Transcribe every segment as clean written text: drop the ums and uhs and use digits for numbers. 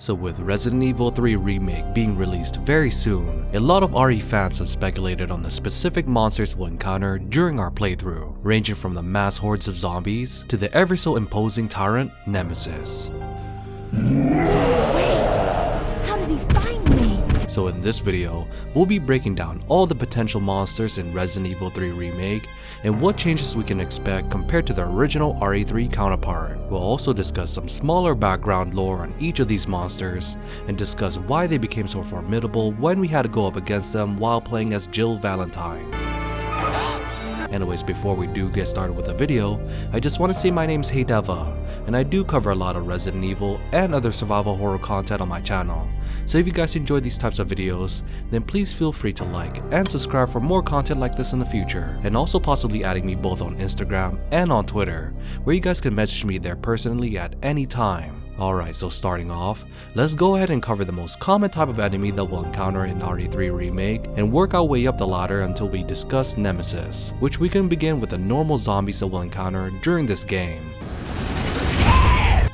So with Resident Evil 3 Remake being released very soon, a lot of RE fans have speculated on the specific monsters we'll encounter during our playthrough, ranging from the mass hordes of zombies to the ever so imposing Tyrant, Nemesis. Wait, how did he find me? So in this video, we'll be breaking down all the potential monsters in Resident Evil 3 Remake and what changes we can expect compared to the original RE3 counterpart. We'll also discuss some smaller background lore on each of these monsters and discuss why they became so formidable when we had to go up against them while playing as Jill Valentine. Anyways, before we do get started with the video, I just want to say my name's DeVuH, and I do cover a lot of Resident Evil and other survival horror content on my channel. So if you guys enjoy these types of videos, then please feel free to like and subscribe for more content like this in the future, and also possibly adding me both on Instagram and on Twitter, where you guys can message me there personally at any time. Alright, so starting off, let's go ahead and cover the most common type of enemy that we'll encounter in RE3 Remake and work our way up the ladder until we discuss Nemesis, which we can begin with the normal zombies that we'll encounter during this game.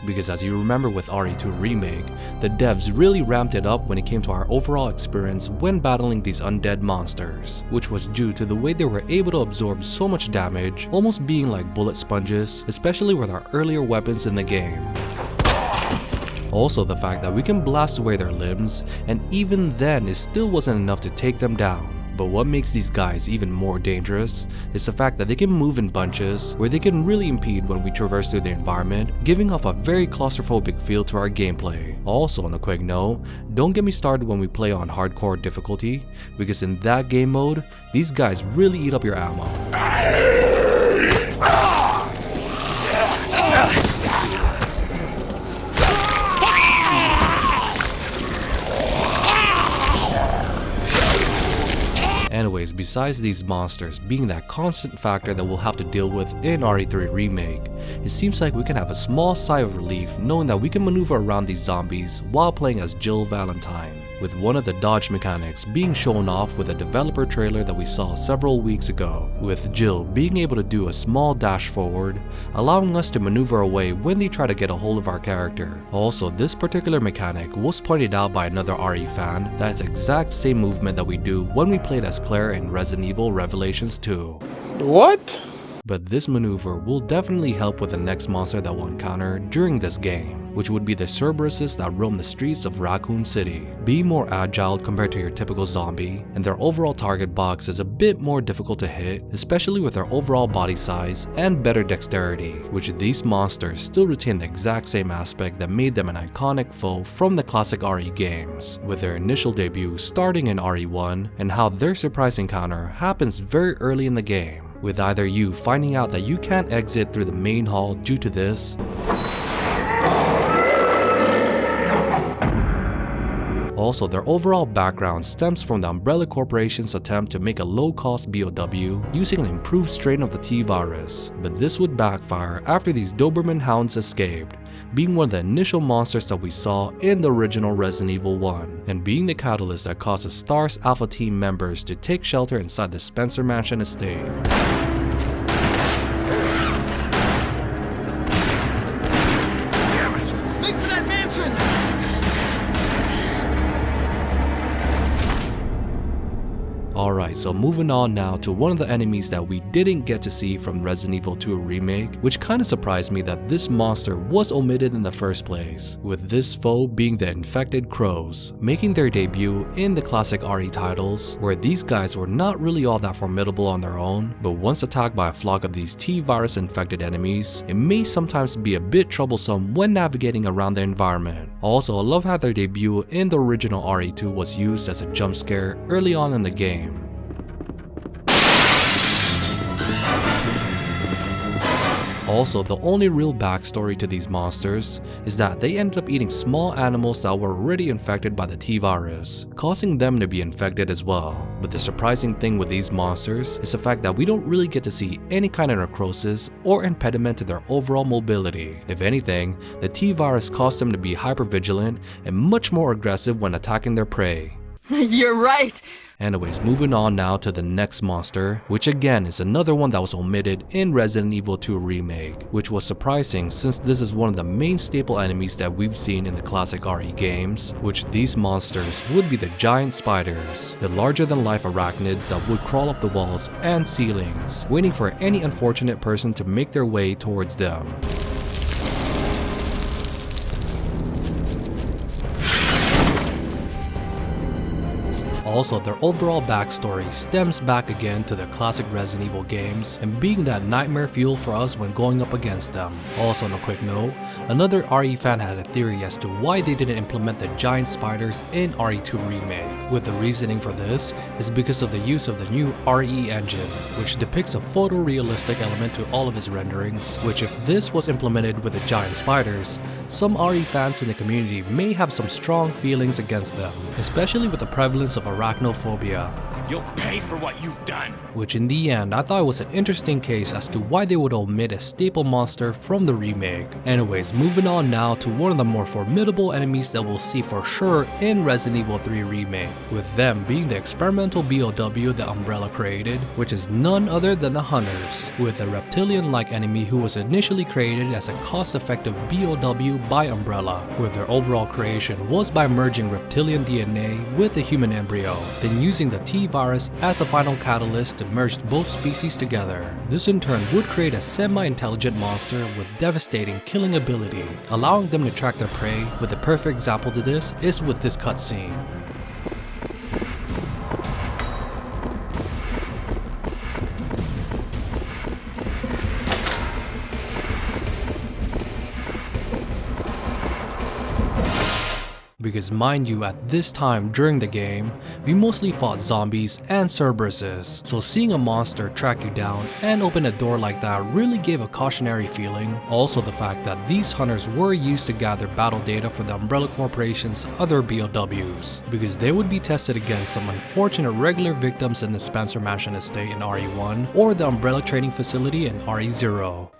Because as you remember with RE2 Remake, the devs really ramped it up when it came to our overall experience when battling these undead monsters, which was due to the way they were able to absorb so much damage, almost being like bullet sponges, especially with our earlier weapons in the game. Also the fact that we can blast away their limbs, and even then it still wasn't enough to take them down. But what makes these guys even more dangerous is the fact that they can move in bunches where they can really impede when we traverse through the environment, giving off a very claustrophobic feel to our gameplay. Also on a quick note, don't get me started when we play on hardcore difficulty, because in that game mode, these guys really eat up your ammo. Anyways, besides these monsters being that constant factor that we'll have to deal with in RE3 Remake, it seems like we can have a small sigh of relief knowing that we can maneuver around these zombies while playing as Jill Valentine, with one of the dodge mechanics being shown off with a developer trailer that we saw several weeks ago, with Jill being able to do a small dash forward, allowing us to maneuver away when they try to get a hold of our character. Also, this particular mechanic was pointed out by another RE fan that it's the exact same movement that we do when we played as Claire in Resident Evil Revelations 2. What? But this maneuver will definitely help with the next monster that we'll encounter during this game, which would be the cerberuses that roam the streets of Raccoon City. Being more agile compared to your typical zombie, and their overall target box is a bit more difficult to hit, especially with their overall body size and better dexterity, which these monsters still retain the exact same aspect that made them an iconic foe from the classic RE games, with their initial debut starting in RE1 and how their surprise encounter happens very early in the game, with either you finding out that you can't exit through the main hall due to this, also, their overall background stems from the Umbrella Corporation's attempt to make a low-cost BOW using an improved strain of the T-virus, but this would backfire after these Doberman hounds escaped, being one of the initial monsters that we saw in the original Resident Evil 1, and being the catalyst that causes STAR's Alpha Team members to take shelter inside the Spencer Mansion estate. Alright, so moving on now to one of the enemies that we didn't get to see from Resident Evil 2 Remake, which kinda surprised me that this monster was omitted in the first place, with this foe being the infected crows, making their debut in the classic RE titles, where these guys were not really all that formidable on their own, but once attacked by a flock of these T-virus infected enemies, it may sometimes be a bit troublesome when navigating around the environment. Also, I love how their debut in the original RE2 was used as a jump scare early on in the game. Also, the only real backstory to these monsters is that they ended up eating small animals that were already infected by the T-virus, causing them to be infected as well. But the surprising thing with these monsters is the fact that we don't really get to see any kind of necrosis or impediment to their overall mobility. If anything, the T-virus caused them to be hypervigilant and much more aggressive when attacking their prey. You're right. Anyways, moving on now to the next monster, which again is another one that was omitted in Resident Evil 2 Remake, which was surprising since this is one of the main staple enemies that we've seen in the classic RE games, which these monsters would be the giant spiders, the larger-than-life arachnids that would crawl up the walls and ceilings, waiting for any unfortunate person to make their way towards them. Also, their overall backstory stems back again to the classic Resident Evil games and being that nightmare fuel for us when going up against them. Also on a quick note, another RE fan had a theory as to why they didn't implement the giant spiders in RE2 Remake, with the reasoning for this is because of the use of the new RE engine, which depicts a photorealistic element to all of its renderings, which if this was implemented with the giant spiders, some RE fans in the community may have some strong feelings against them, especially with the prevalence of arachnophobia. You'll pay for what you've done. Which in the end, I thought it was an interesting case as to why they would omit a staple monster from the remake. Anyways, moving on now to one of the more formidable enemies that we'll see for sure in Resident Evil 3 Remake, with them being the experimental BOW that Umbrella created, which is none other than the Hunters, with a reptilian-like enemy who was initially created as a cost-effective BOW by Umbrella, where their overall creation was by merging reptilian DNA with a human embryo, then using the T-virus as a final catalyst to merge both species together. This in turn would create a semi-intelligent monster with devastating killing ability, allowing them to track their prey, with the perfect example to this is with this cutscene. Because mind you, at this time during the game, we mostly fought zombies and cerberuses, so seeing a monster track you down and open a door like that really gave a cautionary feeling. Also the fact that these hunters were used to gather battle data for the Umbrella Corporation's other BOWs, because they would be tested against some unfortunate regular victims in the Spencer Mansion estate in RE1 or the Umbrella Training Facility in RE0.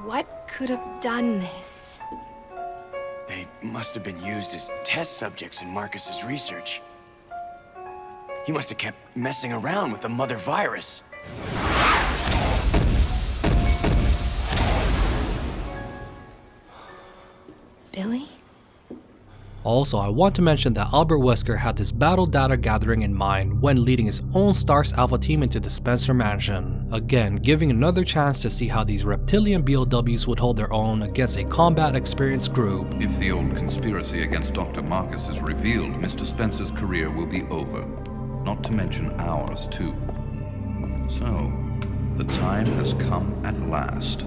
What could have done this? They must have been used as test subjects in Marcus's research. He must have kept messing around with the mother virus. Billy? Also, I want to mention that Albert Wesker had this battle data gathering in mind when leading his own STARS Alpha team into the Spencer Mansion, again giving another chance to see how these reptilian BOWs would hold their own against a combat experienced group. If the old conspiracy against Dr. Marcus is revealed, Mr. Spencer's career will be over, not to mention ours too. So, the time has come at last.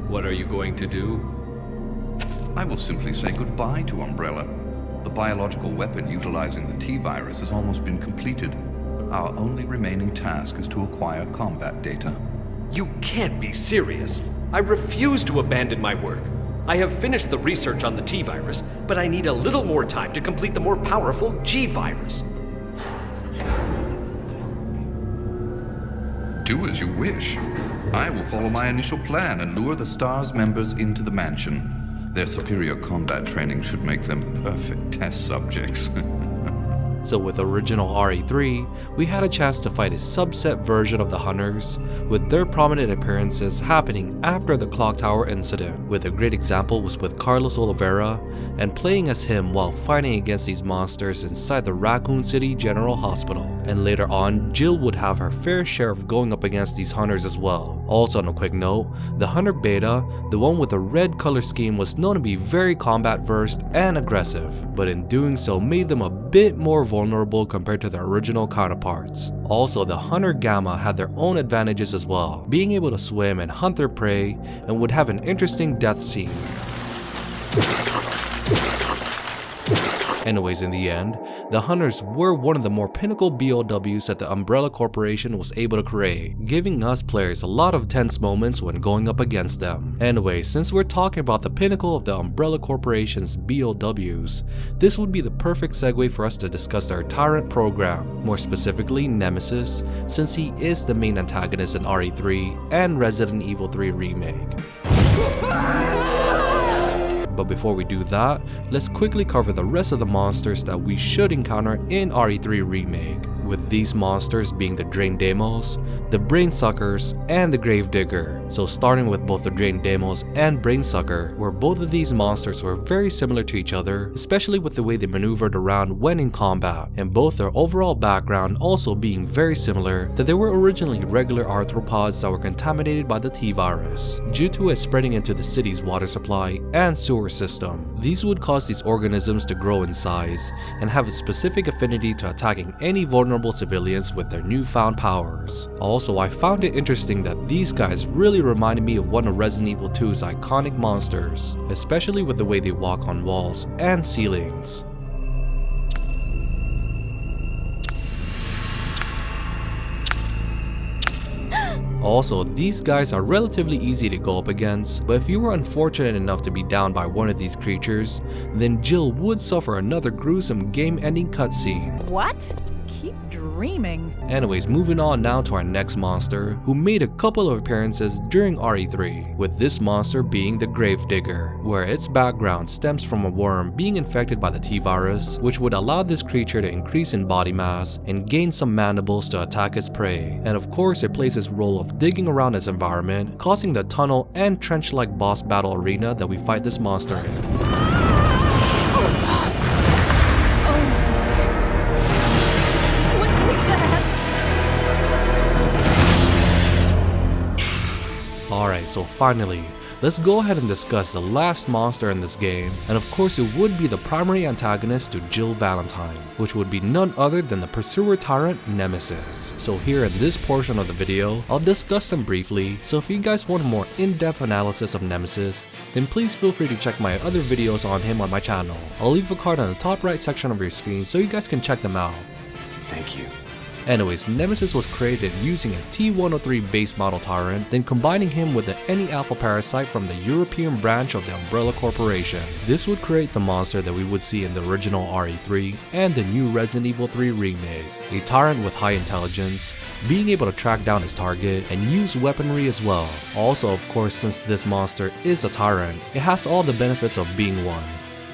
What are you going to do? I will simply say goodbye to Umbrella. The biological weapon utilizing the T-virus has almost been completed. Our only remaining task is to acquire combat data. You can't be serious. I refuse to abandon my work. I have finished the research on the T-virus, but I need a little more time to complete the more powerful G-virus. Do as you wish. I will follow my initial plan and lure the STARS members into the mansion. Their superior combat training should make them perfect test subjects. So with original RE3, we had a chance to fight a subset version of the Hunters, with their prominent appearances happening after the Clock Tower incident, with a great example was with Carlos Oliveira, and playing as him while fighting against these monsters inside the Raccoon City General Hospital. And later on, Jill would have her fair share of going up against these Hunters as well. Also on a quick note, the Hunter Beta, the one with the red color scheme, was known to be very combat versed and aggressive, but in doing so made them a bit more vulnerable compared to their original counterparts. Also, the Hunter Gamma had their own advantages as well, being able to swim and hunt their prey, and would have an interesting death scene. Anyways, in the end, the Hunters were one of the more pinnacle BOWs that the Umbrella Corporation was able to create, giving us players a lot of tense moments when going up against them. Anyway, since we're talking about the pinnacle of the Umbrella Corporation's BOWs, this would be the perfect segue for us to discuss their Tyrant program, more specifically Nemesis, since he is the main antagonist in RE3 and Resident Evil 3 Remake. But before we do that, let's quickly cover the rest of the monsters that we should encounter in RE3 Remake, with these monsters being the Drain Deimos, the Brain Suckers, and the Gravedigger. So starting with both the Drain Deimos and Brain Sucker, where both of these monsters were very similar to each other, especially with the way they maneuvered around when in combat, and both their overall background also being very similar, that they were originally regular arthropods that were contaminated by the T-virus, due to it spreading into the city's water supply and sewer system. These would cause these organisms to grow in size and have a specific affinity to attacking any vulnerable civilians with their newfound powers. Also, I found it interesting that these guys really reminded me of one of Resident Evil 2's iconic monsters, especially with the way they walk on walls and ceilings. Also, these guys are relatively easy to go up against, but if you were unfortunate enough to be downed by one of these creatures, then Jill would suffer another gruesome game-ending cutscene. What? Keep dreaming. Anyways, moving on now to our next monster, who made a couple of appearances during RE3, with this monster being the Gravedigger, where its background stems from a worm being infected by the T-virus, which would allow this creature to increase in body mass and gain some mandibles to attack its prey. And of course, it plays its role of digging around its environment, causing the tunnel and trench-like boss battle arena that we fight this monster in. Alright, so finally, let's go ahead and discuss the last monster in this game, and of course it would be the primary antagonist to Jill Valentine, which would be none other than the pursuer tyrant Nemesis. So here in this portion of the video, I'll discuss them briefly, so if you guys want a more in-depth analysis of Nemesis, then please feel free to check my other videos on him on my channel. I'll leave a card on the top right section of your screen so you guys can check them out. Thank you. Anyways, Nemesis was created using a T-103 base model Tyrant, then combining him with the Any Alpha parasite from the European branch of the Umbrella Corporation. This would create the monster that we would see in the original RE3 and the new Resident Evil 3 Remake. A Tyrant with high intelligence, being able to track down his target and use weaponry as well. Also, of course, since this monster is a Tyrant, it has all the benefits of being one,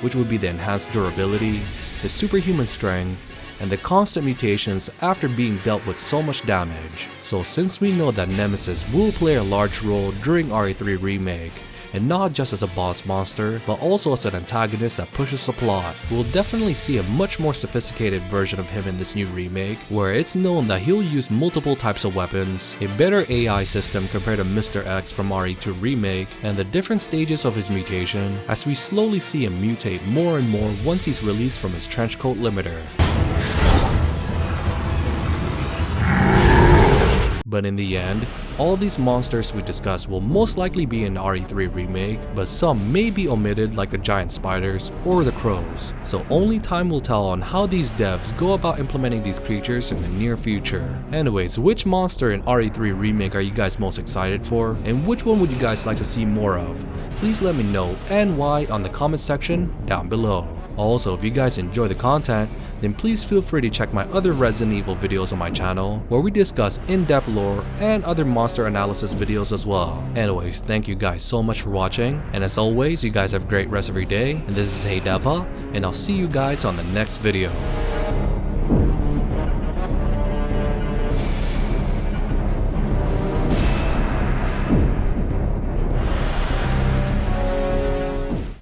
which would be the enhanced durability, the superhuman strength, and the constant mutations after being dealt with so much damage. So since we know that Nemesis will play a large role during RE3 Remake, and not just as a boss monster, but also as an antagonist that pushes the plot, we'll definitely see a much more sophisticated version of him in this new remake, where it's known that he'll use multiple types of weapons, a better AI system compared to Mr. X from RE2 Remake, and the different stages of his mutation, as we slowly see him mutate more and more once he's released from his trenchcoat limiter. But in the end, all these monsters we discussed will most likely be in RE3 Remake, but some may be omitted like the giant spiders or the crows. So only time will tell on how these devs go about implementing these creatures in the near future. Anyways, which monster in RE3 Remake are you guys most excited for? And which one would you guys like to see more of? Please let me know, and why, on the comment section down below. Also, if you guys enjoy the content, then please feel free to check my other Resident Evil videos on my channel, where we discuss in-depth lore and other monster analysis videos as well. Anyways, thank you guys so much for watching, and as always, you guys have a great rest of your day, and this is Hey DeVuH, and I'll see you guys on the next video.